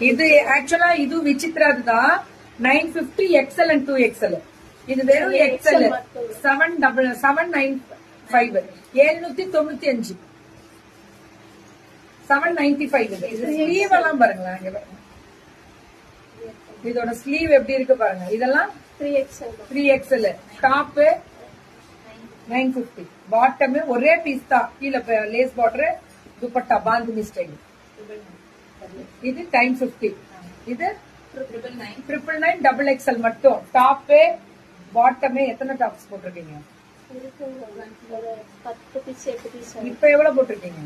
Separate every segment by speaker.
Speaker 1: இது ஆக்சுவலா இது விசித்ராது தான் 950 எக்ஸ்எல் அண்ட் 2XL. இது வெறும் எக்ஸ்எல் 795 795 795. இது ஸ்லீவ் எல்லாம் பாருங்களேன், இங்க பாருங்க. இதோட ஸ்லீவ் எப்படி இருக்கு பாருங்க. இதெல்லாம் 3XL. டாப் 950, பாட்டம் ஒரே பீஸ் தான், கீழே lace border, dupatta bandhani style. இது டைம் 50. இது 999 XXL மட்டும். டாப் பாட்டமே எத்தனை டாப்ஸ் போட்டிருக்கீங்க? இப்ப எவ்வளவு போட்டிருக்கீங்க?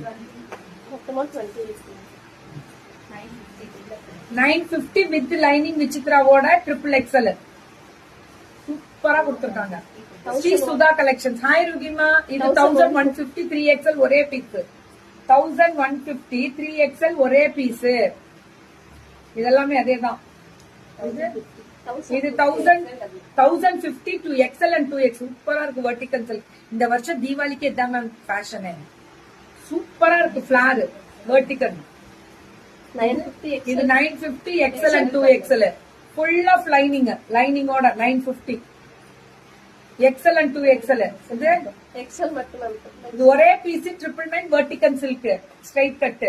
Speaker 1: 950 வித் லைனிங் விசித்ராவோட XXL சூப்பரா கொடுத்திருக்காங்க. ஸ்ரீ சுதா கலெக்ஷன்ஸ். ஹாய் ருகிமா. இது 1150 3XL ஒரே பீஸ். 1150 3XL ஒரே பீஸ். இதெல்லாமே அதேதான். இது 1050 2XL and 2X. சூப்பரா இருக்கு வெர்டிகல் சில்க். இந்த வருஷம் தீபாவளிக்கு இதான் மேம் ஃபேஷன். சூப்பரா இருக்கு ஃபிளார் வெர்டிகல். இது 950 XL and 2XL full of lining, லைனிங்கோட 950 XL and 2XL. இது XL மட்டும். இது ஒரே piece 999 vertical silk straight cut.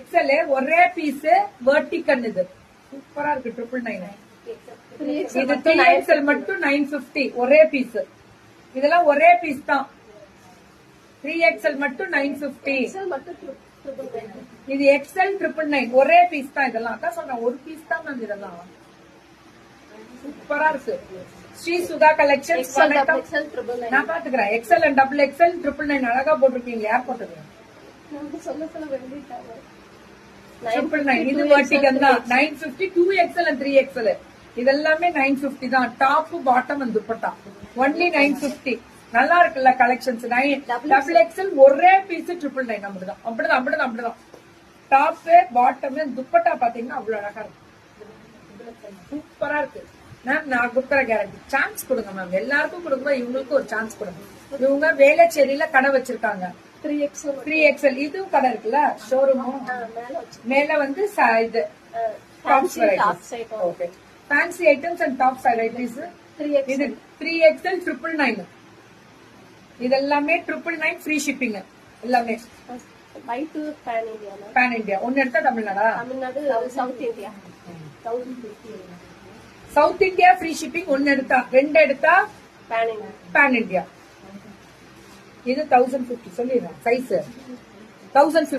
Speaker 1: XL ஒரே பீஸ் வெர்டிகல். இது சூப்பரா இருக்கு 999. இது 3XL மட்டும் 950 ஒரே பீஸ். இதெல்லாம் ஒரே பீஸ் தான். 3XL மட்டும் 950. இது XL 999 ஒரே பீஸ் தான். இதெல்லாம் அதான் சொல்றேன், ஒரு பீஸ் தான் மேம். இதெல்லாம் சூப்பரா இருக்கு. ஸ்ரீ சுதா கலெக்ஷன். நான் பாத்துக்கிறேன். XL and XXL 999 அழகா போட்டிருக்கீங்க. யார் போட்டுருக்கீங்க? 999. இது வெர்டிகல் தான். 950 2XL and 3XL இதெல்லாமே 950 தான். Top bottom and dupatta only 950. நல்லா இருக்குல்ல கலெக்ஷன்ஸ். XXL ஒரே பீஸ் 999. அப்படிதான். டாப் பாட்டம் துப்பட்டா பாத்தீங்கன்னா அவ்வளவு அழகா இருக்கு. சூப்பரா இருக்கு மேம். நான் கொடுக்குற கேரண்டி. சான்ஸ் கொடுங்க மேம். எல்லாருக்கும் கொடுக்கும்போது இவங்களுக்கு ஒரு சான்ஸ் கொடுங்க. இவங்க வேலைச்சேரியில கடை வச்சிருக்காங்க. 3XL இதுவும் கடை இருக்குல்ல, ஷோரூமும். மேல வந்து இது tops varieties. Okay, fancy items and tops varieties. இது 3XL 999. இதெல்லாமே 999 ஃப்ரீ ஷிப்பிங். எல்லாமே பேன் இந்தியா. ஒன்னு எடுத்தா தமிழ்நாடா? South India free shipping. ஒன்னு எடுத்தா, ரெண்டு எடுத்தா பேன் இந்தியா. இது 1050 சொல்லிடுறேன். சைஸ் 1050.